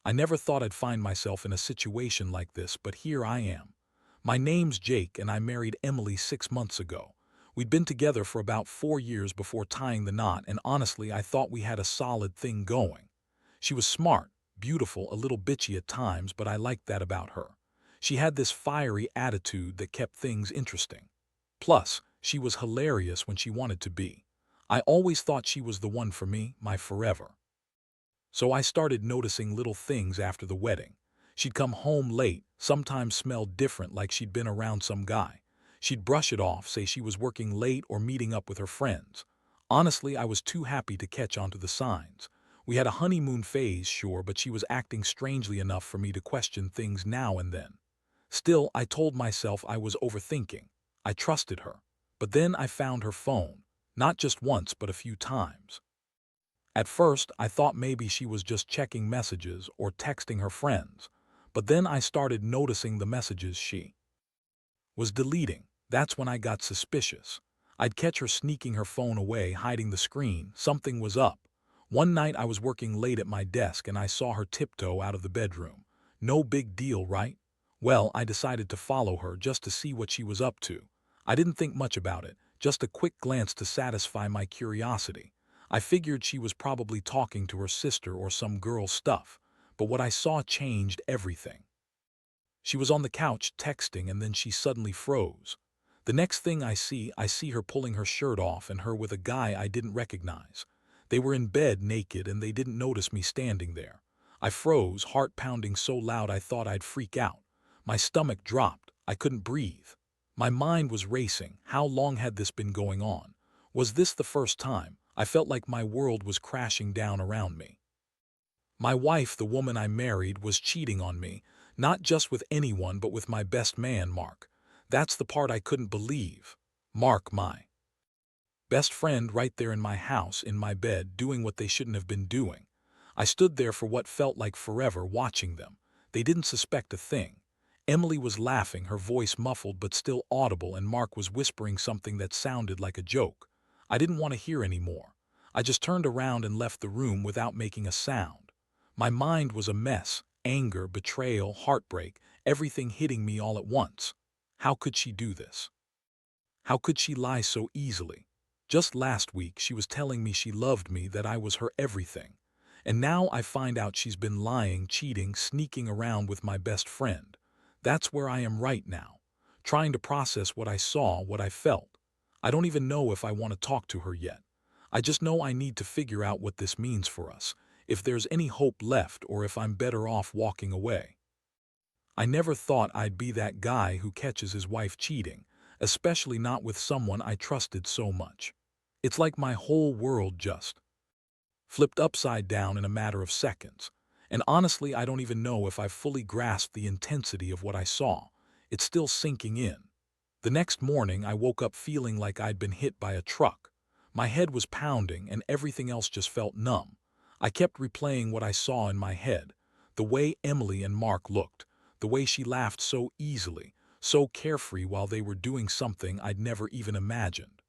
I never thought I'd find myself in a situation like this, but here I am. My name's Jake, and I married Emily 6 months ago. We'd been together for about 4 years before tying the knot, and honestly, I thought we had a solid thing going. She was smart, beautiful, a little bitchy at times, but I liked that about her. She had this fiery attitude that kept things interesting. Plus, she was hilarious when she wanted to be. I always thought she was the one for me, my forever. So I started noticing little things after the wedding. She'd come home late, sometimes smelled different like she'd been around some guy. She'd brush it off, say she was working late or meeting up with her friends. Honestly, I was too happy to catch on to the signs. We had a honeymoon phase, sure, but she was acting strangely enough for me to question things now and then. Still, I told myself I was overthinking. I trusted her. But then I found her phone. Not just once, but a few times. At first, I thought maybe she was just checking messages or texting her friends, but then I started noticing the messages she was deleting. That's when I got suspicious. I'd catch her sneaking her phone away, hiding the screen. Something was up. One night I was working late at my desk and I saw her tiptoe out of the bedroom. No big deal, right? Well, I decided to follow her just to see what she was up to. I didn't think much about it, just a quick glance to satisfy my curiosity. I figured she was probably talking to her sister or some girl stuff, but what I saw changed everything. She was on the couch texting and then she suddenly froze. The next thing I see her pulling her shirt off and her with a guy I didn't recognize. They were in bed naked and they didn't notice me standing there. I froze, heart pounding so loud I thought I'd freak out. My stomach dropped. I couldn't breathe. My mind was racing. How long had this been going on? Was this the first time? I felt like my world was crashing down around me. My wife, the woman I married, was cheating on me, not just with anyone but with my best man, Mark. That's the part I couldn't believe. Mark, my best friend, right there in my house, in my bed, doing what they shouldn't have been doing. I stood there for what felt like forever, watching them. They didn't suspect a thing. Emily was laughing, her voice muffled but still audible, and Mark was whispering something that sounded like a joke. I didn't want to hear any more. I just turned around and left the room without making a sound. My mind was a mess, anger, betrayal, heartbreak, everything hitting me all at once. How could she do this? How could she lie so easily? Just last week she was telling me she loved me, that I was her everything. And now I find out she's been lying, cheating, sneaking around with my best friend. That's where I am right now, trying to process what I saw, what I felt. I don't even know if I want to talk to her yet. I just know I need to figure out what this means for us, if there's any hope left or if I'm better off walking away. I never thought I'd be that guy who catches his wife cheating, especially not with someone I trusted so much. It's like my whole world just flipped upside down in a matter of seconds. And honestly, I don't even know if I've fully grasped the intensity of what I saw. It's still sinking in. The next morning, I woke up feeling like I'd been hit by a truck. My head was pounding and everything else just felt numb. I kept replaying what I saw in my head. The way Emily and Mark looked. The way she laughed so easily, so carefree while they were doing something I'd never even imagined.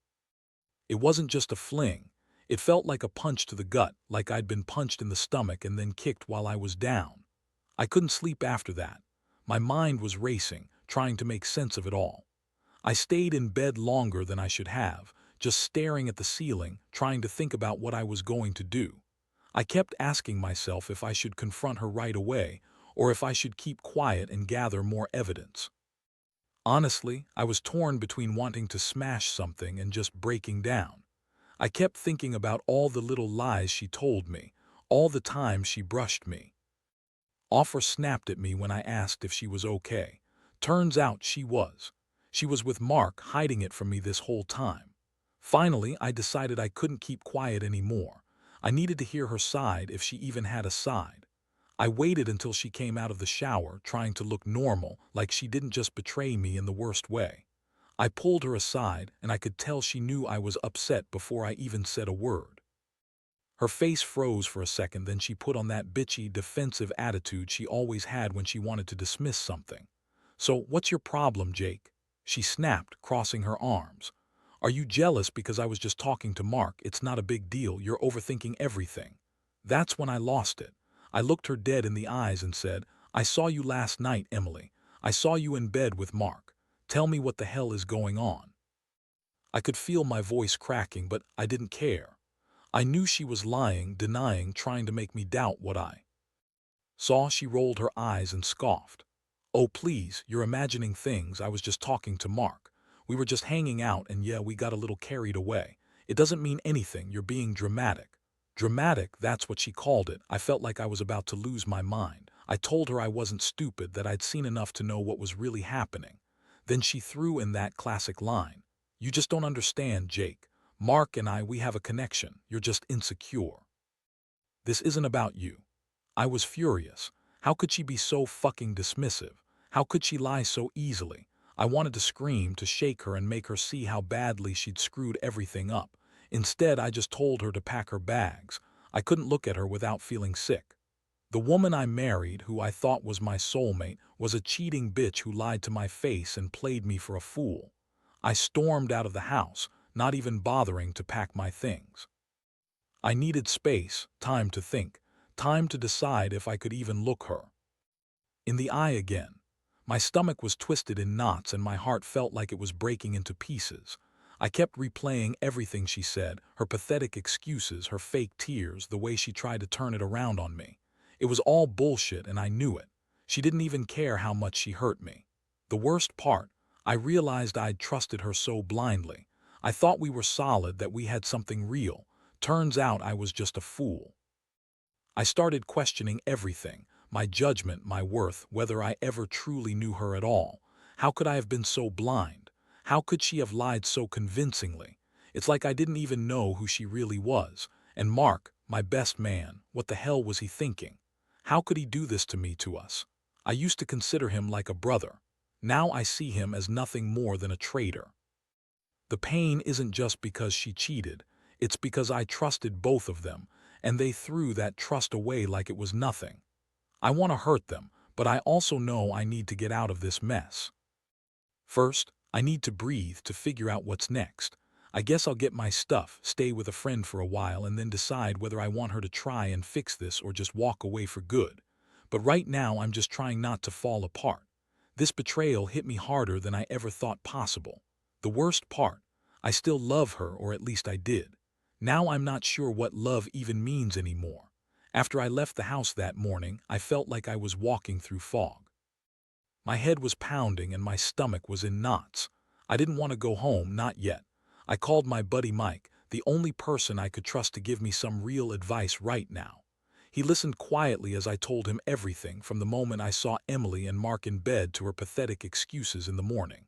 It wasn't just a fling. It felt like a punch to the gut, like I'd been punched in the stomach and then kicked while I was down. I couldn't sleep after that. My mind was racing, trying to make sense of it all. I stayed in bed longer than I should have, just staring at the ceiling, trying to think about what I was going to do. I kept asking myself if I should confront her right away, or if I should keep quiet and gather more evidence. Honestly, I was torn between wanting to smash something and just breaking down. I kept thinking about all the little lies she told me, all the times she brushed me off or snapped at me when I asked if she was okay. Turns out she was. She was with Mark, hiding it from me this whole time. Finally, I decided I couldn't keep quiet anymore. I needed to hear her side, if she even had a side. I waited until she came out of the shower, trying to look normal, like she didn't just betray me in the worst way. I pulled her aside, and I could tell she knew I was upset before I even said a word. Her face froze for a second, then she put on that bitchy, defensive attitude she always had when she wanted to dismiss something. "So, what's your problem, Jake?" she snapped, crossing her arms. "Are you jealous because I was just talking to Mark? It's not a big deal, you're overthinking everything." That's when I lost it. I looked her dead in the eyes and said, "I saw you last night, Emily. I saw you in bed with Mark. Tell me what the hell is going on." I could feel my voice cracking, but I didn't care. I knew she was lying, denying, trying to make me doubt what I saw. She rolled her eyes and scoffed. "Oh, please, you're imagining things. I was just talking to Mark. We were just hanging out and yeah, we got a little carried away. It doesn't mean anything. You're being dramatic." Dramatic, that's what she called it. I felt like I was about to lose my mind. I told her I wasn't stupid, that I'd seen enough to know what was really happening. Then she threw in that classic line. "You just don't understand, Jake. Mark and I, we have a connection. You're just insecure. This isn't about you." I was furious. How could she be so fucking dismissive? How could she lie so easily? I wanted to scream, to shake her and make her see how badly she'd screwed everything up. Instead, I just told her to pack her bags. I couldn't look at her without feeling sick. The woman I married, who I thought was my soulmate, was a cheating bitch who lied to my face and played me for a fool. I stormed out of the house, not even bothering to pack my things. I needed space, time to think, time to decide if I could even look her in the eye again. My stomach was twisted in knots and my heart felt like it was breaking into pieces. I kept replaying everything she said, her pathetic excuses, her fake tears, the way she tried to turn it around on me. It was all bullshit and I knew it. She didn't even care how much she hurt me. The worst part, I realized I'd trusted her so blindly. I thought we were solid, that we had something real. Turns out I was just a fool. I started questioning everything, my judgment, my worth, whether I ever truly knew her at all. How could I have been so blind? How could she have lied so convincingly? It's like I didn't even know who she really was. And Mark, my best man, what the hell was he thinking? How could he do this to me, to us? I used to consider him like a brother. Now I see him as nothing more than a traitor. The pain isn't just because she cheated, it's because I trusted both of them, and they threw that trust away like it was nothing. I want to hurt them, but I also know I need to get out of this mess. First, I need to breathe, to figure out what's next. I guess I'll get my stuff, stay with a friend for a while, and then decide whether I want her to try and fix this or just walk away for good. But right now I'm just trying not to fall apart. This betrayal hit me harder than I ever thought possible. The worst part, I still love her, or at least I did. Now I'm not sure what love even means anymore. After I left the house that morning, I felt like I was walking through fog. My head was pounding and my stomach was in knots. I didn't want to go home, not yet. I called my buddy Mike, the only person I could trust to give me some real advice right now. He listened quietly as I told him everything, from the moment I saw Emily and Mark in bed to her pathetic excuses in the morning.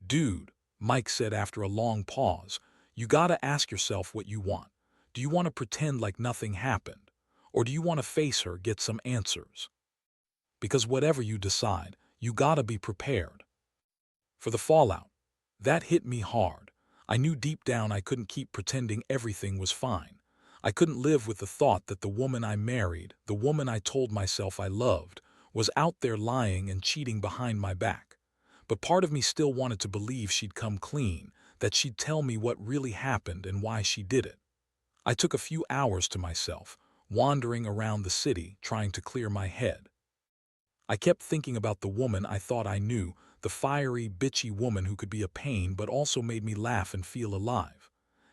"Dude," Mike said after a long pause, "you gotta ask yourself what you want. Do you want to pretend like nothing happened? Or do you want to face her, get some answers? Because whatever you decide, you gotta be prepared for the fallout." That hit me hard. I knew deep down I couldn't keep pretending everything was fine. I couldn't live with the thought that the woman I married, the woman I told myself I loved, was out there lying and cheating behind my back. But part of me still wanted to believe she'd come clean, that she'd tell me what really happened and why she did it. I took a few hours to myself, wandering around the city, trying to clear my head. I kept thinking about the woman I thought I knew, the fiery, bitchy woman who could be a pain but also made me laugh and feel alive.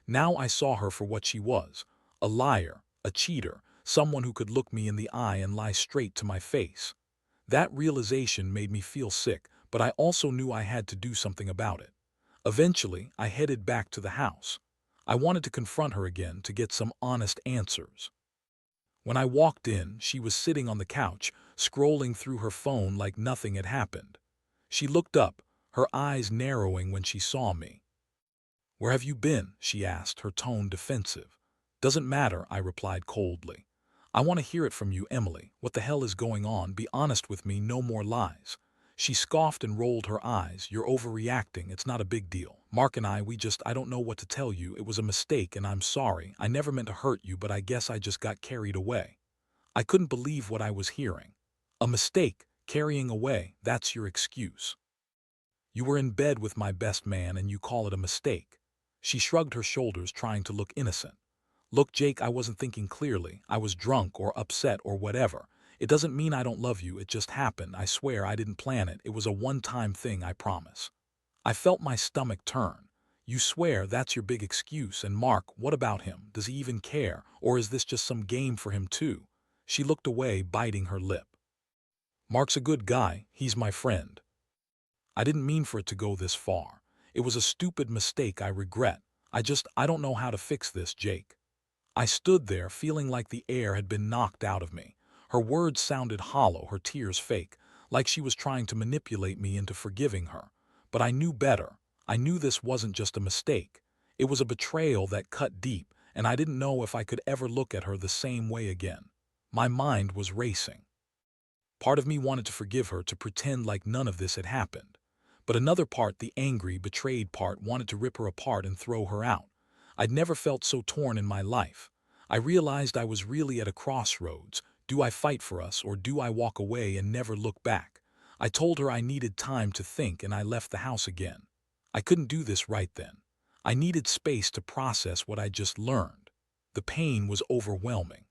Now I saw her for what she was, a liar, a cheater, someone who could look me in the eye and lie straight to my face. That realization made me feel sick, but I also knew I had to do something about it. Eventually, I headed back to the house. I wanted to confront her again, to get some honest answers. When I walked in, she was sitting on the couch, scrolling through her phone like nothing had happened. She looked up, her eyes narrowing when she saw me. "Where have you been?" she asked, her tone defensive. "Doesn't matter," I replied coldly. "I want to hear it from you, Emily. What the hell is going on? Be honest with me, no more lies." She scoffed and rolled her eyes. "You're overreacting. It's not a big deal. Mark and I don't know what to tell you. It was a mistake and I'm sorry. I never meant to hurt you, but I guess I just got carried away." I couldn't believe what I was hearing. A mistake, carrying away, that's your excuse. You were in bed with my best man and you call it a mistake. She shrugged her shoulders, trying to look innocent. Look, Jake, I wasn't thinking clearly. I was drunk or upset or whatever. It doesn't mean I don't love you. It just happened. I swear I didn't plan it. It was a one-time thing, I promise. I felt my stomach turn. You swear that's your big excuse, and Mark, what about him? Does he even care, or is this just some game for him too? She looked away, biting her lip. Mark's a good guy. He's my friend. I didn't mean for it to go this far. It was a stupid mistake I regret. I don't know how to fix this, Jake. I stood there feeling like the air had been knocked out of me. Her words sounded hollow, her tears fake, like she was trying to manipulate me into forgiving her. But I knew better. I knew this wasn't just a mistake. It was a betrayal that cut deep, and I didn't know if I could ever look at her the same way again. My mind was racing. Part of me wanted to forgive her, to pretend like none of this had happened. But another part, the angry, betrayed part, wanted to rip her apart and throw her out. I'd never felt so torn in my life. I realized I was really at a crossroads. Do I fight for us, or do I walk away and never look back? I told her I needed time to think, and I left the house again. I couldn't do this right then. I needed space to process what I just learned. The pain was overwhelming.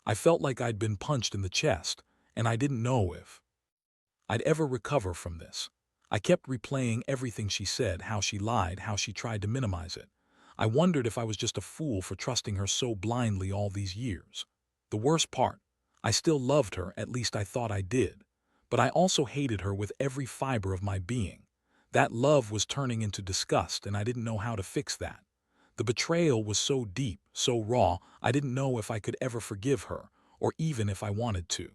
I felt like I'd been punched in the chest, and I didn't know if I'd ever recover from this. I kept replaying everything she said, how she lied, how she tried to minimize it. I wondered if I was just a fool for trusting her so blindly all these years. The worst part, I still loved her, at least I thought I did. But I also hated her with every fiber of my being. That love was turning into disgust, and I didn't know how to fix that. The betrayal was so deep, so raw, I didn't know if I could ever forgive her, or even if I wanted to.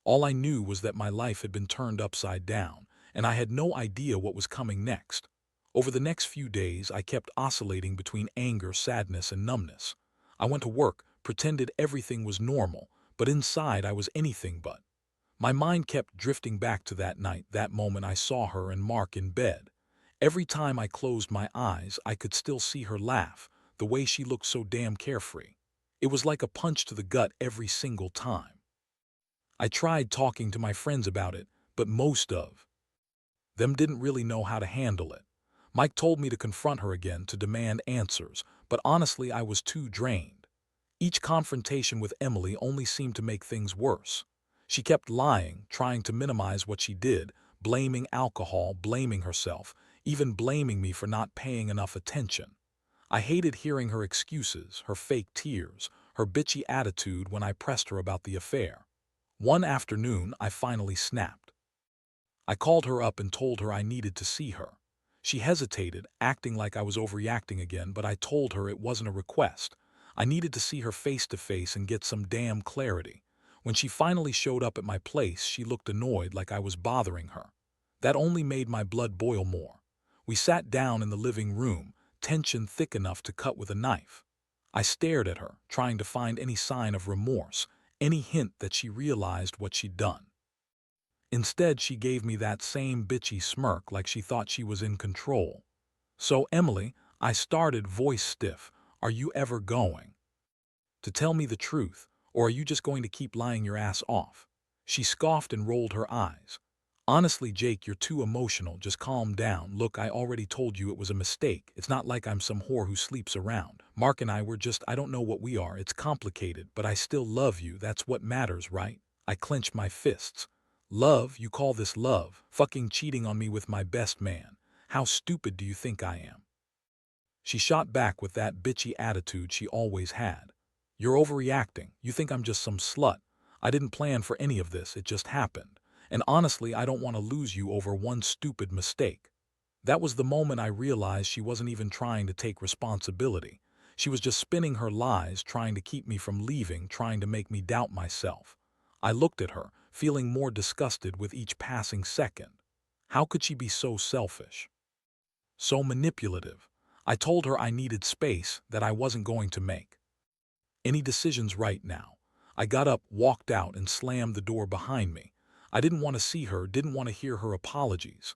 All I knew was that my life had been turned upside down, and I had no idea what was coming next. Over the next few days, I kept oscillating between anger, sadness, and numbness. I went to work, pretended everything was normal, but inside I was anything but. My mind kept drifting back to that night, that moment I saw her and Mark in bed. Every time I closed my eyes, I could still see her laugh, the way she looked so damn carefree. It was like a punch to the gut every single time. I tried talking to my friends about it, but most of them didn't really know how to handle it. Mike told me to confront her again, to demand answers, but honestly I was too drained. Each confrontation with Emily only seemed to make things worse. She kept lying, trying to minimize what she did, blaming alcohol, blaming herself, even blaming me for not paying enough attention. I hated hearing her excuses, her fake tears, her bitchy attitude when I pressed her about the affair. One afternoon, I finally snapped. I called her up and told her I needed to see her. She hesitated, acting like I was overreacting again, but I told her it wasn't a request. I needed to see her face to face and get some damn clarity. When she finally showed up at my place, she looked annoyed, like I was bothering her. That only made my blood boil more. We sat down in the living room, tension thick enough to cut with a knife. I stared at her, trying to find any sign of remorse, any hint that she realized what she'd done. Instead, she gave me that same bitchy smirk, like she thought she was in control. "So, Emily," I started, voice stiff, "are you ever going to tell me the truth, or are you just going to keep lying your ass off?" She scoffed and rolled her eyes. "Honestly, Jake, you're too emotional. Just calm down. Look, I already told you it was a mistake. It's not like I'm some whore who sleeps around. Mark and I were just, I don't know what we are. It's complicated, but I still love you. That's what matters, right?" I clenched my fists. "Love? You call this love? Fucking cheating on me with my best man. How stupid do you think I am?" She shot back with that bitchy attitude she always had. "You're overreacting. You think I'm just some slut. I didn't plan for any of this. It just happened. And honestly, I don't want to lose you over one stupid mistake." That was the moment I realized she wasn't even trying to take responsibility. She was just spinning her lies, trying to keep me from leaving, trying to make me doubt myself. I looked at her, feeling more disgusted with each passing second. How could she be so selfish? So manipulative? I told her I needed space, that I wasn't going to make any decisions right now. I got up, walked out, and slammed the door behind me. I didn't want to see her, didn't want to hear her apologies.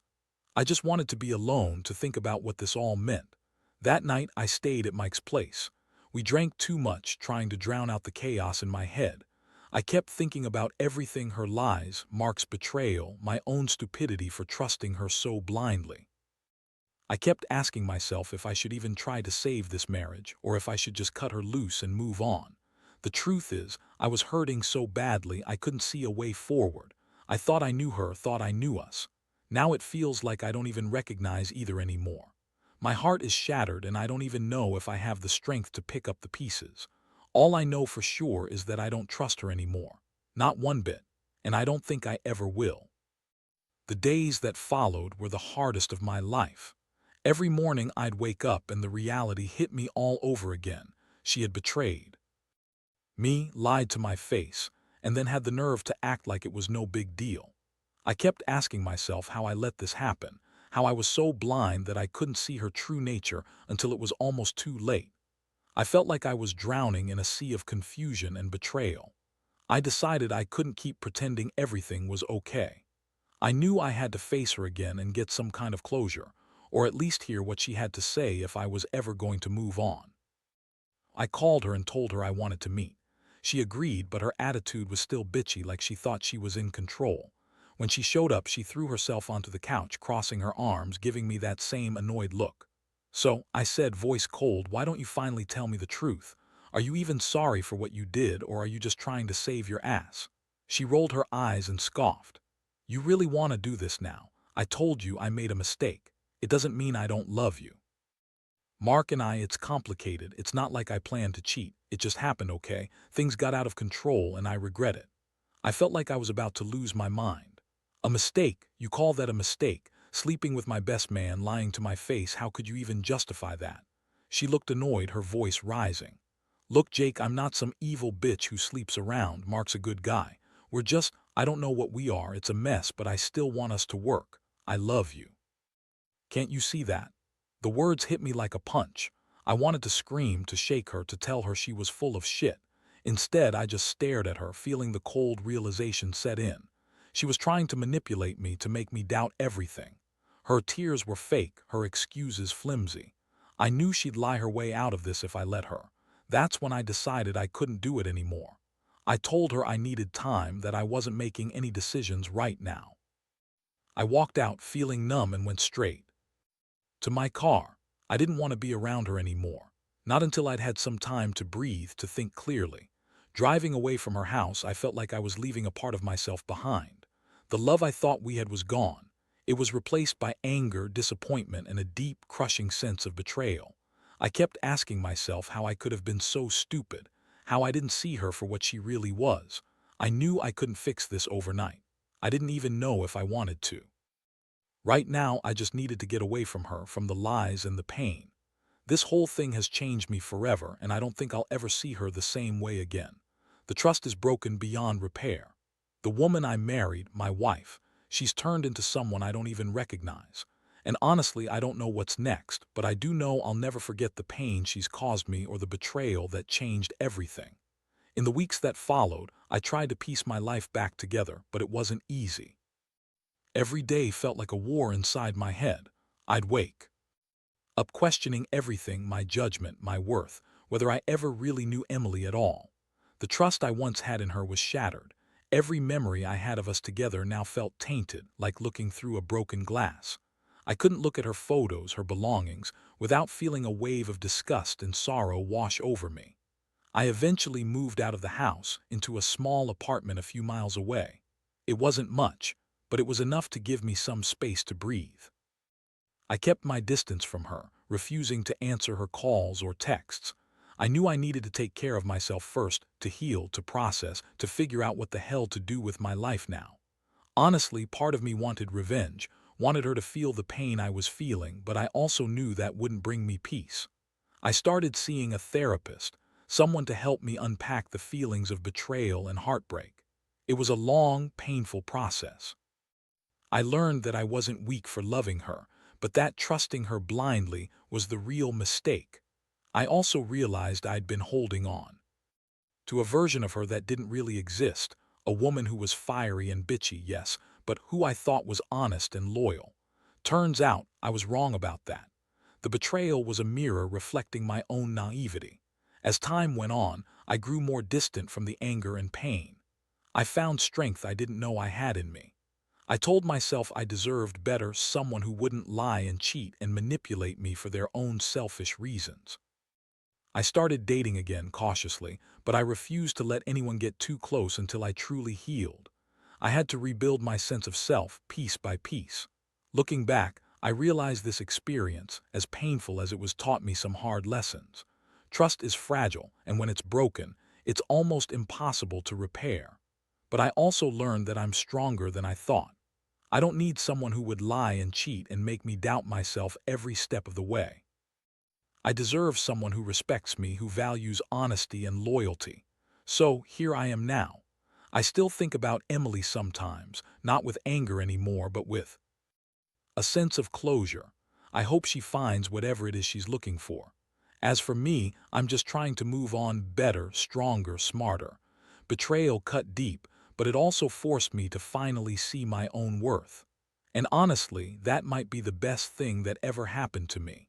I just wanted to be alone, to think about what this all meant. That night, I stayed at Mike's place. We drank too much, trying to drown out the chaos in my head. I kept thinking about everything: her lies, Mark's betrayal, my own stupidity for trusting her so blindly. I kept asking myself if I should even try to save this marriage or if I should just cut her loose and move on. The truth is, I was hurting so badly I couldn't see a way forward. I thought I knew her, thought I knew us. Now it feels like I don't even recognize either anymore. My heart is shattered and I don't even know if I have the strength to pick up the pieces. All I know for sure is that I don't trust her anymore. Not one bit. And I don't think I ever will. The days that followed were the hardest of my life. Every morning I'd wake up and the reality hit me all over again. She had betrayed me, lied to my face, and then had the nerve to act like it was no big deal. I kept asking myself how I let this happen, how I was so blind that I couldn't see her true nature until it was almost too late. I felt like I was drowning in a sea of confusion and betrayal. I decided I couldn't keep pretending everything was okay. I knew I had to face her again and get some kind of closure, or at least hear what she had to say if I was ever going to move on. I called her and told her I wanted to meet. She agreed, but her attitude was still bitchy, like she thought she was in control. When she showed up, she threw herself onto the couch, crossing her arms, giving me that same annoyed look. So, I said, voice cold, why don't you finally tell me the truth? Are you even sorry for what you did, or are you just trying to save your ass? She rolled her eyes and scoffed. You really want to do this now? I told you I made a mistake. It doesn't mean I don't love you. Mark and I, it's complicated. It's not like I planned to cheat. It just happened, okay? Things got out of control and I regret it. I felt like I was about to lose my mind. A mistake? You call that a mistake? Sleeping with my best man, lying to my face, how could you even justify that? She looked annoyed, her voice rising. Look, Jake, I'm not some evil bitch who sleeps around. Mark's a good guy. I don't know what we are. It's a mess, but I still want us to work. I love you. Can't you see that? The words hit me like a punch. I wanted to scream, to shake her, to tell her she was full of shit. Instead, I just stared at her, feeling the cold realization set in. She was trying to manipulate me, to make me doubt everything. Her tears were fake, her excuses flimsy. I knew she'd lie her way out of this if I let her. That's when I decided I couldn't do it anymore. I told her I needed time, that I wasn't making any decisions right now. I walked out, feeling numb, and went straight to my car. I didn't want to be around her anymore. Not until I'd had some time to breathe, to think clearly. Driving away from her house, I felt like I was leaving a part of myself behind. The love I thought we had was gone. It was replaced by anger, disappointment, and a deep, crushing sense of betrayal. I kept asking myself how I could have been so stupid, how I didn't see her for what she really was. I knew I couldn't fix this overnight. I didn't even know if I wanted to. Right now, I just needed to get away from her, from the lies and the pain. This whole thing has changed me forever, and I don't think I'll ever see her the same way again. The trust is broken beyond repair. The woman I married, my wife, she's turned into someone I don't even recognize. And honestly, I don't know what's next, but I do know I'll never forget the pain she's caused me or the betrayal that changed everything. In the weeks that followed, I tried to piece my life back together, but it wasn't easy. Every day felt like a war inside my head. I'd wake up questioning everything, my judgment, my worth, whether I ever really knew Emily at all. The trust I once had in her was shattered. Every memory I had of us together now felt tainted, like looking through a broken glass. I couldn't look at her photos, her belongings, without feeling a wave of disgust and sorrow wash over me. I eventually moved out of the house, into a small apartment a few miles away. It wasn't much, but it was enough to give me some space to breathe. I kept my distance from her, refusing to answer her calls or texts. I knew I needed to take care of myself first, to heal, to process, to figure out what the hell to do with my life now. Honestly, part of me wanted revenge, wanted her to feel the pain I was feeling, but I also knew that wouldn't bring me peace. I started seeing a therapist, someone to help me unpack the feelings of betrayal and heartbreak. It was a long, painful process. I learned that I wasn't weak for loving her, but that trusting her blindly was the real mistake. I also realized I'd been holding on to a version of her that didn't really exist, a woman who was fiery and bitchy, yes, but who I thought was honest and loyal. Turns out I was wrong about that. The betrayal was a mirror reflecting my own naivety. As time went on, I grew more distant from the anger and pain. I found strength I didn't know I had in me. I told myself I deserved better, someone who wouldn't lie and cheat and manipulate me for their own selfish reasons. I started dating again cautiously, but I refused to let anyone get too close until I truly healed. I had to rebuild my sense of self piece by piece. Looking back, I realized this experience, as painful as it was, taught me some hard lessons. Trust is fragile, and when it's broken, it's almost impossible to repair. But I also learned that I'm stronger than I thought. I don't need someone who would lie and cheat and make me doubt myself every step of the way. I deserve someone who respects me, who values honesty and loyalty. So here I am now. I still think about Emily sometimes, not with anger anymore, but with a sense of closure. I hope she finds whatever it is she's looking for. As for me, I'm just trying to move on better, stronger, smarter. Betrayal cut deep, but it also forced me to finally see my own worth. And honestly, that might be the best thing that ever happened to me.